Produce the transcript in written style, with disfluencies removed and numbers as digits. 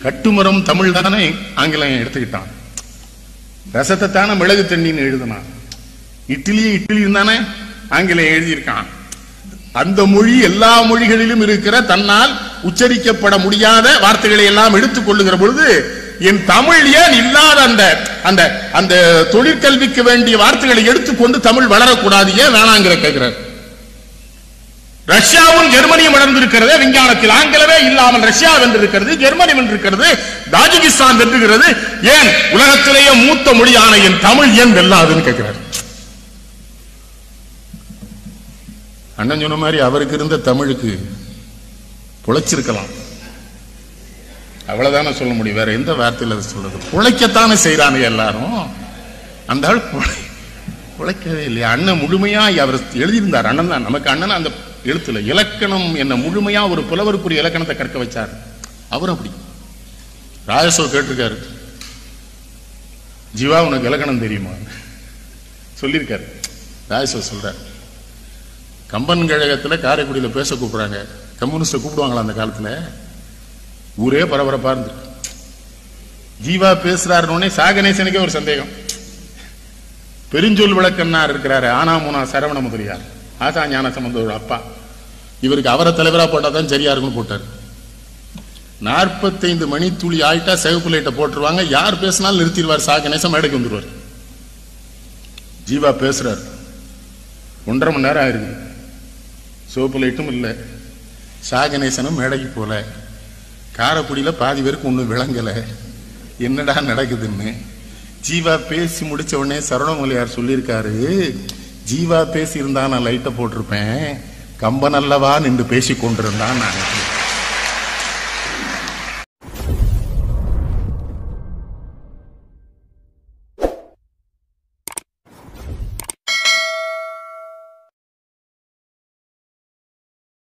கட்டுமரம் தமிழ் தானே ஆங்கிலம் எடுத்துக்கிட்டான். ரசத்தை தானே மிளகு தண்ணின்னு எழுதினான். இட்லி தானே ஆங்கிலம் எழுதியிருக்கான். அந்த மொழி எல்லா மொழிகளிலும் இருக்கிற தன்னால் உச்சரிக்கப்பட முடியாத வார்த்தைகளை எல்லாம் எடுத்துக் கொள்ளுகிற பொழுது என் தமிழ் ஏன் இல்லாத அந்த அந்த தொழிற்கல்விக்கு வேண்டிய வார்த்தைகளை எடுத்துக்கொண்டு தமிழ் வளரக்கூடாது, ஏன் வேணாங்கிற கேட்கிறார். ரஷ்யாவும் ஜெர்மனியும் வளர்ந்திருக்கிறது விஞ்ஞானத்தில். ஆங்கிலமே இல்லாமல் ரஷ்யா வென்றிருக்கிறது, ஜெர்மனி வென்றிருக்கிறது, தாஜிகிஸ்தான் வென்றுகிறது. ஏன் உலகத்திலேயே மூத்த மொழியான என் தமிழ் ஏன் வெல்லாதுன்னு கேட்கிறார். அண்ணன் சொன்ன மாதிரி அவருக்கு இருந்த தமிழுக்கு புழைச்சிருக்கலாம், அவ்வளவுதானே சொல்ல முடியும். வேற எந்த வார்த்தையில சொல்றது? புழைக்கத்தானே செய்யறானு எல்லாரும். அந்த ஆள் புழைக்கவே இல்லையா? அண்ணன் முழுமையா அவர் எழுதியிருந்தார். அண்ணன் தான் நமக்கு அண்ணன். அந்த எழுத்துல இலக்கணம் என்ன முழுமையா ஒரு புலவருக்குரிய இலக்கணத்தை கற்க வச்சார். அவர் அப்படி ராஜசோ கேட்டிருக்காரு, ஜீவா உனக்கு இலக்கணம் தெரியுமா சொல்லியிருக்காரு. ராஜசோ சொல்றாரு, கம்பன் கழகத்துல காரைக்குடியில பேச கூப்பிடுறாங்க. கம்யூனிஸ்ட கூப்பிடுவாங்களா அந்த காலத்துல? ஊரே பரபரப்பா இருந்து ஜீவா பேசுறாருன்னு சாகணேசனுக்கே ஒரு சந்தேகம். பெருஞ்சொல் விளக்கன்னார் இருக்கிறாரு, ஆனாமுனா சரவண முதலியார், ஆசா ஞான சம்பந்தோட அப்பா. இவருக்கு அவரை தலைவரா போட்டாதான் சரியா இருக்குன்னு போட்டார். 45 மணி துளி ஆயிட்டா சிவப்பு லைட்டை போட்டுருவாங்க. யார் பேசினாலும் நிறுத்திடுவார். சாகணேசன் மேடைக்கு வந்துருவார். ஜீவா பேசுறாரு, 1.5 மணி நேரம் ஆயிருக்கு. சிவப்பு லைட்டும் இல்லை, சாகணேசனும் மேடைக்கு போல. காரைக்குடியில பாதி பேருக்கு ஒன்றும் விளங்கல, என்னடா நடக்குதுன்னு. ஜீவா பேசி முடிச்ச உடனே சரவணமொழியார் சொல்லியிருக்காரு, ஜீவா பேசி இருந்தா நான் லைட்டை போட்டிருப்பேன், கம்பன் அல்லவா நின்று பேசி கொண்டிருந்தான் நான்.